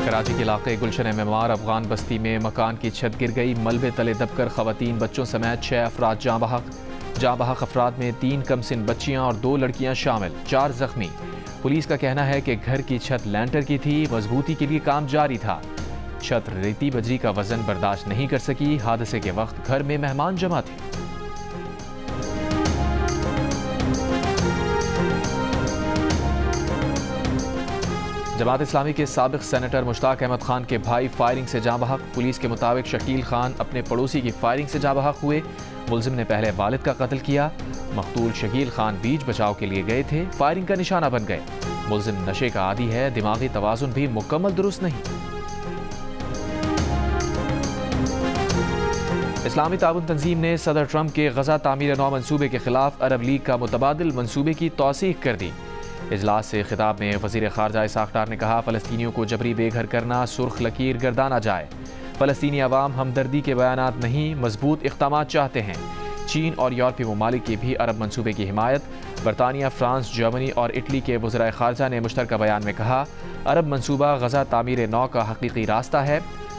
कराची के इलाके गुलशन मेमार अफगान बस्ती में मकान की छत गिर गई। मलबे तले दबकर खवातीन बच्चों समेत 6 अफराद जाँ बहक अफराद में 3 कमसिन बच्चियां और 2 लड़कियां शामिल, 4 जख्मी। पुलिस का कहना है कि घर की छत लैंटर की थी, मजबूती के लिए काम जारी था। छत रेती बजरी का वजन बर्दाश्त नहीं कर सकी। हादसे के वक्त घर में मेहमान जमा थे। जमात इस्लामी के साबिक सेनेटर मुश्ताक अहमद खान के भाई फायरिंग से जाँ बहक। पुलिस के मुताबिक शकील खान अपने पड़ोसी की फायरिंग से जाँ बहक हुए। मुलजिम ने पहले वालिद का कत्ल किया। मकतूल शकील खान बीच बचाव के लिए गए थे, फायरिंग का निशाना बन गए। मुलजिम नशे का आदी है, दिमागी तवाजुन भी मुकम्मल दुरुस्त नहीं। इस्लामी ताउन तंजीम ने सदर ट्रंप के गजा तामीर नौ मनसूबे के खिलाफ अरब लीग का मुतबादिल मनसूबे की तौसीक कर दी। इजलास से खिताब में वज़ीर ख़ारजा इसाक़ डार ने कहा, फ़लस्तीनियों को जबरी बेघर करना सुर्ख लकीर गर्दाना जाए। फ़लस्तीनी अवाम हमदर्दी के बयानात नहीं, मजबूत इक़दामात चाहते हैं। चीन और यूरोपीय ममालिक की भी अरब मनसूबे की हिमायत। बरतानिया, फ्रांस, जर्मनी और इटली के वज़राए ख़ारजा ने मुश्तरका बयान में कहा, अरब मनसूबा गजा तामीर नौ का हकीकी रास्ता है।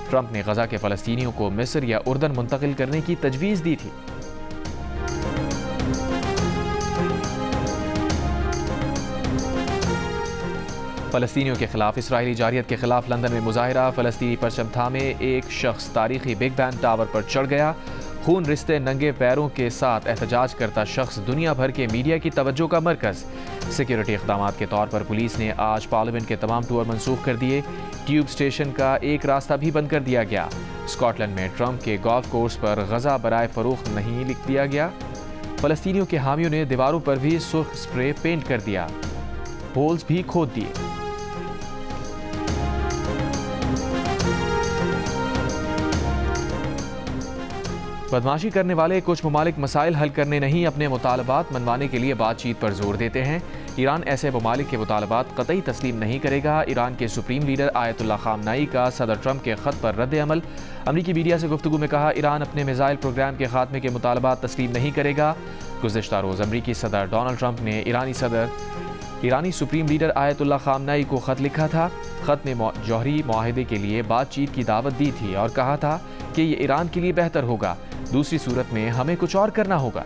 ट्रंप ने गजा के फ़लस्तीनियों को मिस्र या उर्दन मुंतकिल करने की तजवीज़ दी थी। फ़लस्तीनियों के खिलाफ इसराइली जारियत के खिलाफ लंदन में मुजाहिरा। फ़लस्तीनी परचम थामे एक शख्स तारीखी बिग बैन टावर पर चढ़ गया। खून रिश्ते नंगे पैरों के साथ एहतजाज करता शख्स दुनिया भर के मीडिया की तवज्जो का मरकज़। सिक्योरिटी इक़दामात के तौर पर पुलिस ने आज पार्लियामेंट के तमाम टूर मनसूख कर दिए। ट्यूब स्टेशन का एक रास्ता भी बंद कर दिया गया। स्कॉटलैंड में ट्रंप के गोल्फ कोर्स पर गजा बराए फरोख्त नहीं लिख दिया गया। फ़लस्तीनियों के हामियों ने दीवारों पर भी सुर्ख स्प्रे पेंट कर दिया, होल्स भी खोद दिए। बदमाशी करने वाले कुछ ममालिक मसाइल हल करने नहीं, अपने मुतालबात मनवाने के लिए बातचीत पर जोर देते हैं। ईरान ऐसे ममालिक के मुतालबात कतई तस्लीम नहीं करेगा। ईरान के सुप्रीम लीडर आयतुल्लाह खामनाई का सदर ट्रंप के ख़त पर रद्द अमल। अमरीकी मीडिया से गुफ्तगू में कहा, ईरान अपने मिसाइल प्रोग्राम के खात्मे के मुतालबात तस्लीम नहीं करेगा। गुज़िश्ता रोज़ अमरीकी सदर डोनाल्ड ट्रंप ने ईरानी सुप्रीम लीडर आयतुल्लाह खामनाई को ख़त लिखा था। ख़त में जौहरी मुआहदे के लिए बातचीत की दावत दी थी और कहा था कि ये ईरान के लिए बेहतर होगा, दूसरी सूरत में हमें कुछ और करना होगा।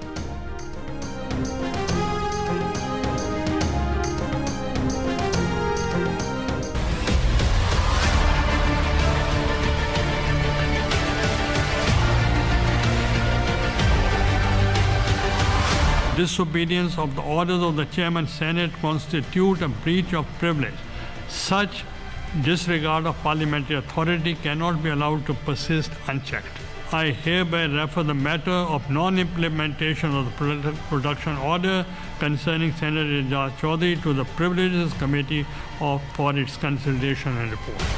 Disobedience of the orders of the Chairman Senate constitute a breach of privilege. Such disregard of parliamentary authority cannot be allowed to persist unchecked. I hereby refer the matter of non-implementation of the production order concerning Senator Ejaz Chaudhry to the Privileges Committee for its consideration and report.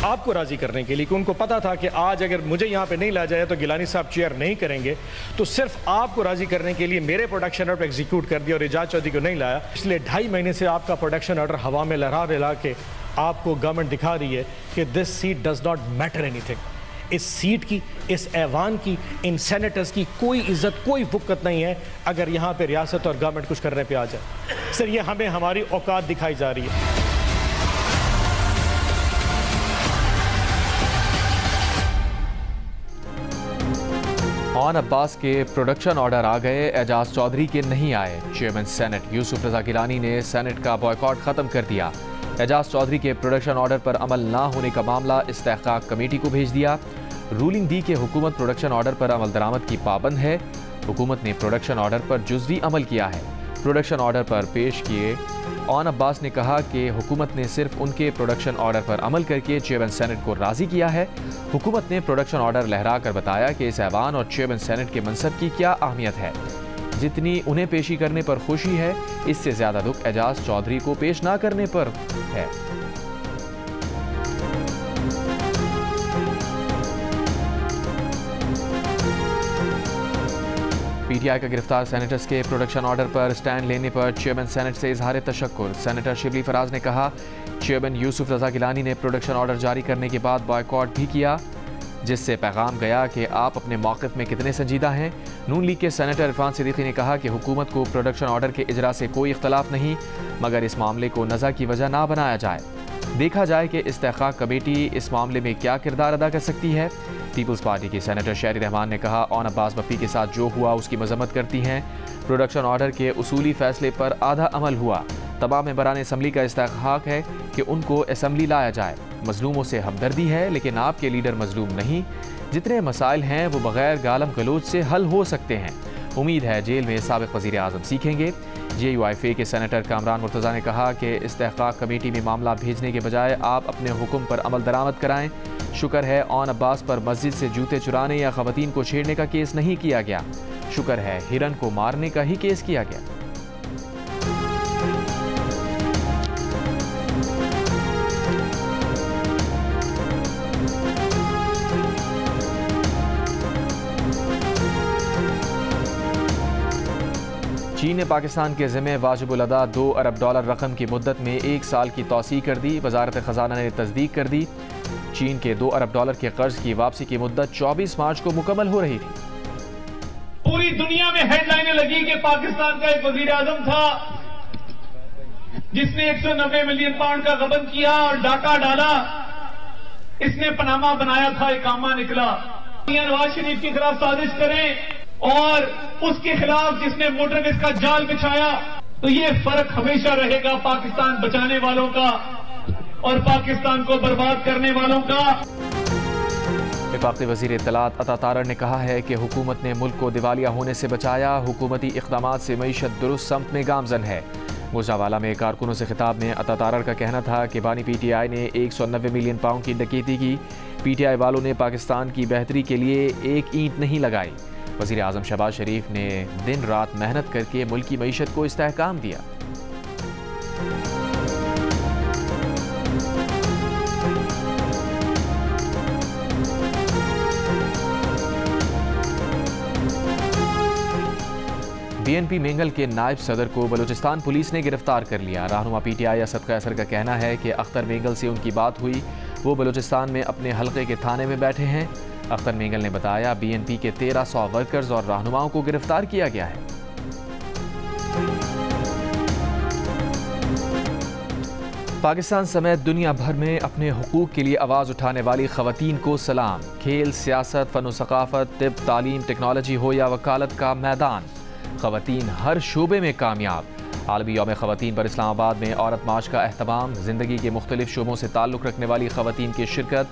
आपको राजी करने के लिए कि उनको पता था कि आज अगर मुझे यहाँ पे नहीं ला जाए तो गिलानी साहब चेयर नहीं करेंगे, तो सिर्फ आपको राजी करने के लिए मेरे प्रोडक्शन ऑर्डर एग्जीक्यूट कर दिया और एजाज चौधरी को नहीं लाया। इसलिए 2.5 महीने से आपका प्रोडक्शन ऑर्डर हवा में लहरा के आपको गवर्नमेंट दिखा रही है कि this seat does not matter anything. इस सीट की, इस ऐवान की, इन सेनेटर्स की कोई इज्जत, कोई वक़्त नहीं है अगर यहाँ पे रियासत और गवर्नमेंट कुछ करने पे आ जाए। सर, ये हमें हमारी औकात दिखाई जा रही है। ऑन अब्बास के प्रोडक्शन ऑर्डर आ गए, एजाज चौधरी के नहीं आए। चेयरमैन सेनेट यूसुफ रजा गिलानी ने सेनेट का बॉयकॉट ख़त्म कर दिया। एजाज चौधरी के प्रोडक्शन ऑर्डर पर अमल ना होने का मामला इस्तेहकाक कमेटी को भेज दिया। रूलिंग दी कि हुकूमत प्रोडक्शन ऑर्डर पर अमल दरामद की पाबंद है। हुकूमत ने प्रोडक्शन ऑर्डर पर जुज़वी अमल किया है। प्रोडक्शन ऑर्डर पर पेश किए ऑन अब्बास ने कहा कि हुकूमत ने सिर्फ उनके प्रोडक्शन ऑर्डर पर अमल करके चेयरमैन सेनेट को राज़ी किया है। हुकूमत ने प्रोडक्शन ऑर्डर लहरा कर बताया कि इस ऐवान और चेयरमैन सेनेट के मनसब की क्या अहमियत है। जितनी उन्हें पेशी करने पर खुशी है, इससे ज़्यादा दुख एजाज चौधरी को पेश ना करने पर है। पीटीआई का गिरफ्तार सेनेटर्स के प्रोडक्शन ऑर्डर पर स्टैंड लेने पर चेयरमैन सेनेट से इजहार तशक्कुर। सेनेटर शिबली फराज ने कहा, चेयरमैन यूसुफ रजा गिलानी ने प्रोडक्शन ऑर्डर जारी करने के बाद बॉयकॉट भी किया। जिससे पैगाम गया कि आप अपने मौक़िफ़ में कितने संजीदा हैं। नून लीग के सेनेटर इरफान सिद्दीकी ने कहा कि हुकूमत को प्रोडक्शन ऑर्डर के इजरा से कोई इख्तलाफ नहीं, मगर इस मामले को नज़ा की वजह ना बनाया जाए। देखा जाए कि इस्तेहक़ाक़ कमेटी इस मामले में क्या किरदार अदा कर सकती है। पीपल्स पार्टी की सेनेटर शहरी रहमान ने कहा, ऑन अब्बास बप्पी के साथ जो हुआ उसकी मजम्मत करती हैं। प्रोडक्शन ऑर्डर के उसूली फैसले पर आधा अमल हुआ। तमाम मेंबरान असम्बली का इस्तेहक़ाक़ है कि उनको असम्बली लाया जाए। मजलूमों से हमदर्दी है, लेकिन आपके लीडर मजलूम नहीं। जितने मसाइल हैं वो बगैर गालम गलोच से हल हो सकते हैं। उम्मीद है जेल में साबिक़ वज़ीर आज़म सीखेंगे। JUIFA के सेनेटर कामरान मुर्तज़ा ने कहा कि इस्तेहक़ाक़ कमेटी में मामला भेजने के बजाय आप अपने हुक्म पर अमल दरामद कराएं। शुक्र है ऑन अब्बास पर मस्जिद से जूते चुराने या ख़वातीन को छेड़ने का केस नहीं किया गया। शुक्र है हिरन को मारने का ही केस किया गया। चीन ने पाकिस्तान के ज़िम्मे वाजिबुल अदा $2 अरब रकम की मुद्दत में 1 साल की तौसीह कर दी। वज़ारत ख़जाना ने तस्दीक कर दी। चीन के $2 अरब के कर्ज की वापसी की मुद्दत 24 मार्च को मुकम्मल हो रही थी। पूरी दुनिया में हेडलाइनें लगी कि पाकिस्तान का एक वजीर आजम था जिसने 190 मिलियन पाउंड का गबन किया और डाका डाला। इसने पनामा बनाया था, इकामा निकला। नवाज शरीफ के खिलाफ साजिश करें और उसके खिलाफ जिसने मोटरवेज का जाल बिछाया, तो ये फर्क हमेशा रहेगा पाकिस्तान बचाने वालों का और पाकिस्तान को बर्बाद करने वालों का। वफाकी वज़ीर इत्तलात अता तारड़ ने कहा है कि हुकूमत ने मुल्क को दिवालिया होने से बचाया। हुकूमती इक़दामात से मईशत दुरुस्त समत में गामजन है। गुजरावाला में कारकुनों से खिताब में अता तारड़ का कहना था कि बानी PTI ने 190 मिलियन पाउंड की डकैती की। PTI वालों ने पाकिस्तान की बेहतरी के लिए एक ईंट नहीं लगाई। वज़ीर आज़म शहबाज शरीफ ने दिन रात मेहनत करके मुल्क की मईशत को इस्तेहकाम दिया। BNP मेंगल के नायब सदर को बलूचिस्तान पुलिस ने गिरफ्तार कर लिया। रहनुमा PTI असद कैसर का कहना है कि अख्तर मेंगल से उनकी बात हुई। वो बलूचिस्तान में अपने हल्के के थाने में बैठे हैं। अख्तर मेंगल ने बताया BNP के 1300 वर्कर्स और रहनुमाओं को गिरफ्तार किया गया है। पाकिस्तान समेत दुनिया भर में अपने हुकूक के लिए आवाज़ उठाने वाली ख़वातीन को सलाम। खेल, सियासत, फ़न व सक़ाफ़त, तिब, तालीम, टेक्नोलॉजी हो या वकालत का मैदान, ख़वातीन हर शोबे में कामयाब। आलमी यौम ख़वातीन पर इस्लामाबाद में औरत मार्च का एहतमाम। ज़िंदगी के मुख्तलिफ शोबों से ताल्लुक़ रखने वाली ख़वातीन की शिरकत।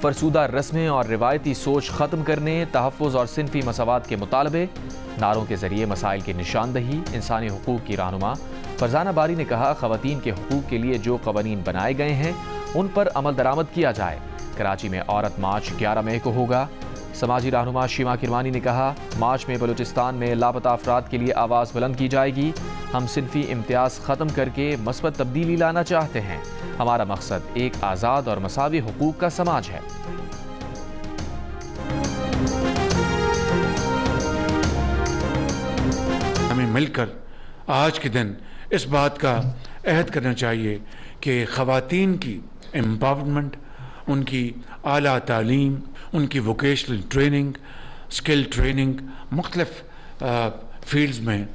फरसूदा रस्में और रिवायती सोच ख़त्म करने, तहफ़्फ़ुज़ और सिनफ़ी मसावात के मुतालबे। नारों के ज़रिए मसाइल की निशानदही। इंसानी हुकूक की रहनुमा फरजाना बारी ने कहा, ख़वातीन के हुकूक के लिए जो क़वानीन बनाए गए हैं उन पर अमल दरामद किया जाए। कराची में औरत मार्च 11 मई को होगा। समाजी रहनुमा शीमा किरमानी ने कहा, मार्च में बलूचिस्तान में लापता अफराद के लिए आवाज़ बुलंद की जाएगी। हम सिनफ़ी इम्तियाज़ ख़त्म करके मस्बत तब्दीली लाना चाहते हैं। हमारा मकसद एक आज़ाद और मसावी हुकूक का समाज है। हमें मिलकर आज के दिन इस बात का अहद करना चाहिए कि ख़वातीन की एम्पावरमेंट, उनकी आला तालीम, उनकी वोकेशनल ट्रेनिंग, स्किल ट्रेनिंग, मुख्तलिफ फील्ड्स में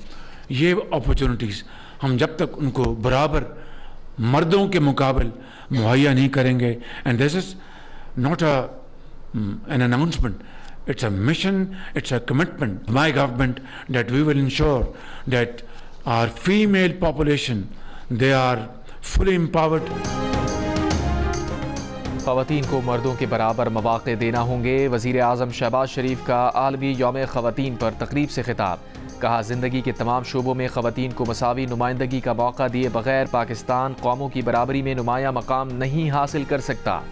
ये अपॉर्चुनिटीज़ हम जब तक उनको बराबर मर्दों के मुकाबले मुहैया नहीं करेंगे, and this is not an announcement, it's a mission, it's a commitment. My government that we will ensure that our female population, they are fully empowered. ख़वातीन को मर्दों के बराबर मौक़े देना होंगे। वज़ीर आज़म शहबाज शरीफ का आलमी यौम ख़वातीन पर तकरीब से खिताब। कहा, ज़िंदगी के तमाम शोबों में ख़वातीन को मसावी नुमाइंदगी का मौका दिए बगैर पाकिस्तान कौमों की बराबरी में नुमाया मकाम नहीं हासिल कर सकता।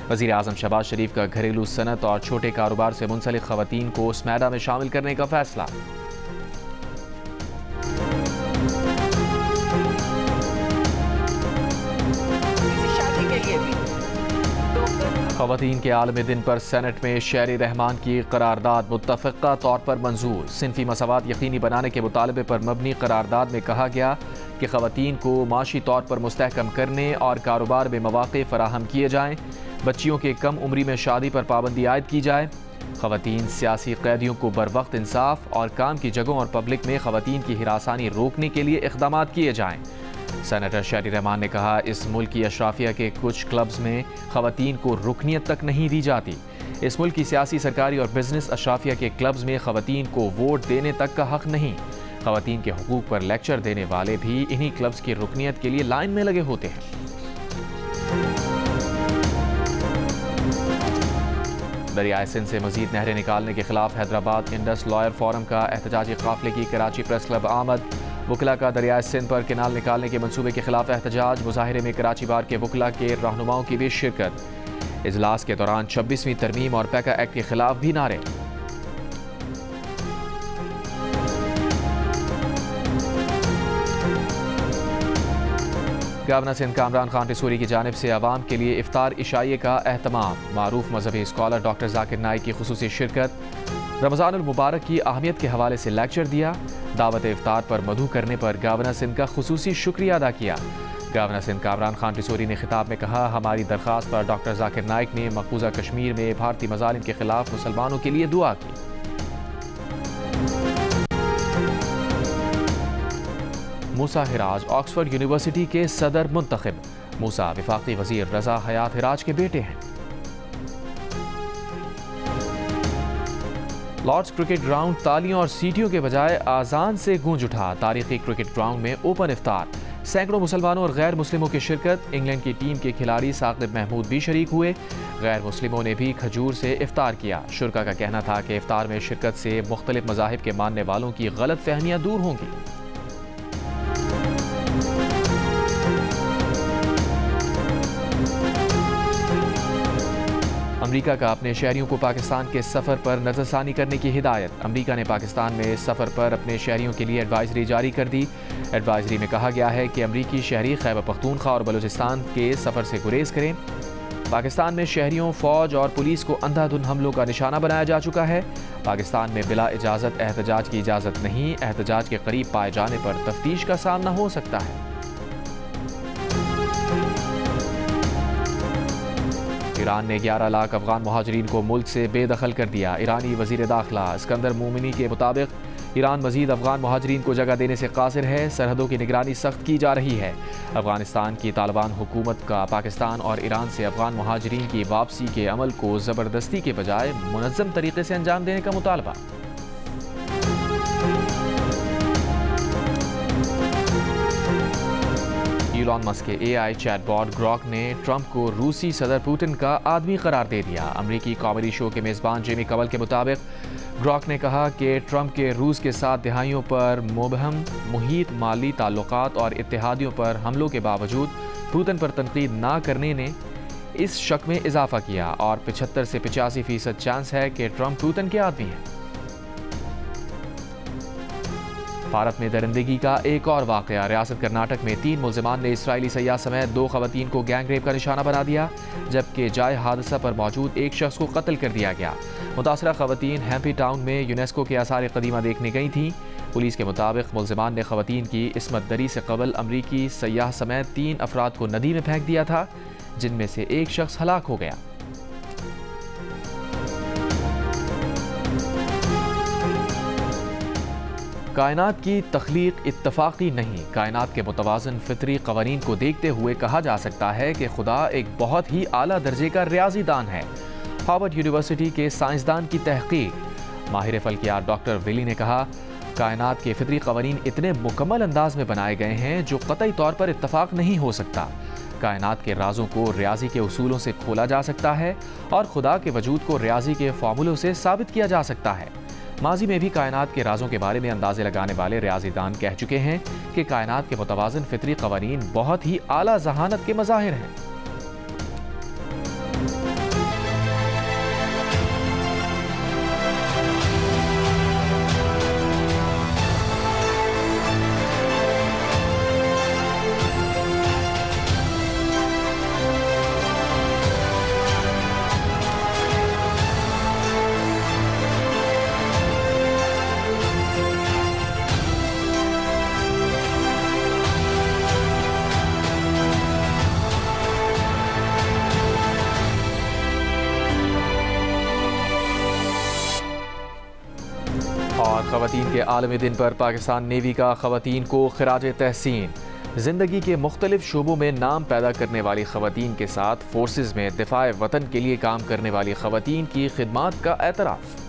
वज़ीर आज़म शहबाज शरीफ का घरेलू सनत और छोटे कारोबार से मुंसलिक ख़वातीन को स्मैडा में शामिल करने का फैसला। शादी के लिए भी ख़वातीन के आलमी दिन पर सेनेट में शहरी रहमान की करारदाद मुत्तफ़िक़ा तौर पर मंजूर। सिनफी मसावात यकीनी बनाने के मुतालबे पर मबनी करारदाद में कहा गया कि ख़वातीन को माशी तौर पर मुस्तहकम करने और कारोबार में मौक़े फ़राहम किए जाएँ। बच्चियों के कम उम्री में शादी पर पाबंदी आयद की जाए। ख़वातीन सियासी कैदियों को बरवक्त इंसाफ और काम की जगहों और पब्लिक में ख़वातीन की हिरासानी रोकने के लिए इक़दाम किए जाएँ। सेनेटर शहरी रहमान ने कहा, इस मुल्क की अशराफिया के कुछ क्लब्स में ख़वातीन को रुकनियत तक नहीं दी जाती। इस मुल्क की सियासी, सरकारी और बिजनेस अशराफिया के क्लब्स में ख़वातीन को वोट देने तक का हक़ नहीं। ख़वातीन के हुकूक पर लेक्चर देने वाले भी इन्हीं क्लब्स की रुकनियत के लिए लाइन में लगे होते हैं। दरियाए सिंध से मजीद नहरें निकालने के खिलाफ हैदराबाद इंडस लॉयर फोरम का एहतजाजी काफिले की कराची प्रेस क्लब आमद। वकला का दरियाए सिंध पर किनाल निकालने के मंसूबे के खिलाफ एहतजाज। मुजाहिरे में कराची बार के वकला के रहनुमाओं की भी शिरकत। इजलास के दौरान 26वीं तरमीम और पैका एक्ट के खिलाफ भी नारे। गवर्नर सिंध कामरान खान टिसूरी की जानिब से अवाम के लिए इफ्तार इशाइये का एहतमाम। मारूफ मजहबी स्कॉलर डॉक्टर जाकिर नाइक की खुसूसी शिरकत। रमज़ानुल मुबारक की अहमियत के हवाले से लेक्चर दिया। दावत इफ्तार पर मधु करने पर गवर्नर सिंध का खुसूसी शुक्रिया अदा किया। गवर्नर सिंध कामरान खान टिसूरी ने खिताब में कहा, हमारी दरख्वास्त पर डॉक्टर जाकिर नाइक ने मकबूजा कश्मीर में भारतीय मजालिम के खिलाफ मुसलमानों के लिए दुआ की। मूसा हिराज ऑक्सफोर्ड यूनिवर्सिटी के सदर मुंतखब। मूसा वफाकी वजीर रजा हयात हिराज के बेटे हैं। लॉर्ड्स क्रिकेट ग्राउंड तालियों और सीटियों के बजाय आजान से गूंज उठा। तारीखी क्रिकेट ग्राउंड में ओपन इफ्तार। सैकड़ों मुसलमानों और गैर मुस्लिमों की शिरकत। इंग्लैंड की टीम के खिलाड़ी साकिब महमूद भी शरीक हुए। गैर मुस्लिमों ने भी खजूर से इफ्तार किया। शुरका का कहना था कि इफ्तार में शिरकत से मुख्तलिफ मज़ाहिब के मानने वालों की गलत फहमियाँ दूर होंगी। अमरीका का अपने शहरियों को पाकिस्तान के सफ़र पर नज़रसानी करने की हिदायत। अमरीका ने पाकिस्तान में सफ़र पर अपने शहरियों के लिए एडवाइजरी जारी कर दी। एडवाइजरी में कहा गया है कि अमरीकी शहरी खैबर पख्तूनख्वा और बलूचिस्तान के सफ़र से गुरेज करें। पाकिस्तान में शहरियों, फ़ौज और पुलिस को अंधाधुंध हमलों का निशाना बनाया जा चुका है। पाकिस्तान में बिला इजाज़त एहतजाज की इजाज़त नहीं। एहतजाज के करीब पाए जाने पर तफ्तीश का सामना हो सकता है। ईरान ने 11 लाख अफगान मुहाजिरीन को मुल्क से बेदखल कर दिया। ईरानी वजीर दाखिला इस्कंदर मोमिनी के मुताबिक ईरान मजीद अफगान मुहाजिरीन को जगह देने से कासिर है। सरहदों की निगरानी सख्त की जा रही है। अफगानिस्तान की तालिबान हुकूमत का पाकिस्तान और ईरान से अफगान मुहाजिरीन की वापसी के अमल को ज़बरदस्ती के बजाय मुनज़्ज़म तरीके से अंजाम देने का मुतालबा। इलॉन मस्क के AI चैटबॉट ग्रॉक ने ट्रंप को रूसी सदर पुतिन का आदमी करार दे दिया। अमरीकी कॉमेडी शो के मेज़बान जेमी कवल के मुताबिक ग्रॉक ने कहा कि ट्रंप के रूस के साथ दिहाइयों पर मुबहम मुहीत माली ताल्लुकात और इत्तेहादियों पर हमलों के बावजूद पुतिन पर तनकीद ना करने ने इस शक में इजाफा किया और 75 से 85% चांस है कि ट्रंप पुतिन के आदमी हैं। भारत में दरिंदगी का एक और वाक़या। रियासत कर्नाटक में 3 मुल्ज़िमान ने इसराइली सयाह समेत 2 ख़वातीन को गैंग रेप का निशाना बना दिया, जबकि जाए हादसा पर मौजूद एक शख्स को कत्ल कर दिया गया। मुतासरा ख़वातीन हैम्पी टाउन में यूनेस्को के आसार क़दीमा देखने गई थीं। पुलिस के मुताबिक मुल्ज़िमान ने ख़वातीन की इस्मत दरी से कबल अमरीकी सयाह समेत 3 अफराद को नदी में फेंक दिया था, जिनमें से एक शख्स हलाक हो गया। कायनात की तख्लीक इत्तफाकी नहीं। कायनात के मुतवाज़िन फितरी क़वानीन को देखते हुए कहा जा सकता है कि खुदा एक बहुत ही आला दर्जे का रियाज़ीदान है। हार्वर्ड यूनिवर्सिटी के साइंसदान की तहकीक। माहिर फ़ल्कियात डॉक्टर विली ने कहा, कायनात के फितरी क़वानीन इतने मुकम्मल अंदाज में बनाए गए हैं जो क़तई तौर पर इत्तफाक नहीं हो सकता। कायनात के राजों को रियाजी के उसूलों से खोला जा सकता है और खुदा के वजूद को रियाजी के फार्मूलों से साबित किया जा सकता है। माजी में भी कायनात के राजों के बारे में अंदाजे लगाने वाले रियाजीदान कह चुके हैं कि कायनात के मुतवाज़िन फितरी क़वानीन बहुत ही आला ज़हानत के मज़ाहिर हैं। खवातीन के आलमी दिन पर पाकिस्तान नेवी का खवातीन को खिराज तहसीन। ज़िंदगी के मुख्तलिफ शोबों में नाम पैदा करने वाली खवातीन के साथ फोर्सेज में दिफाए वतन के लिए काम करने वाली खवातीन की खिदमात का एतराफ़।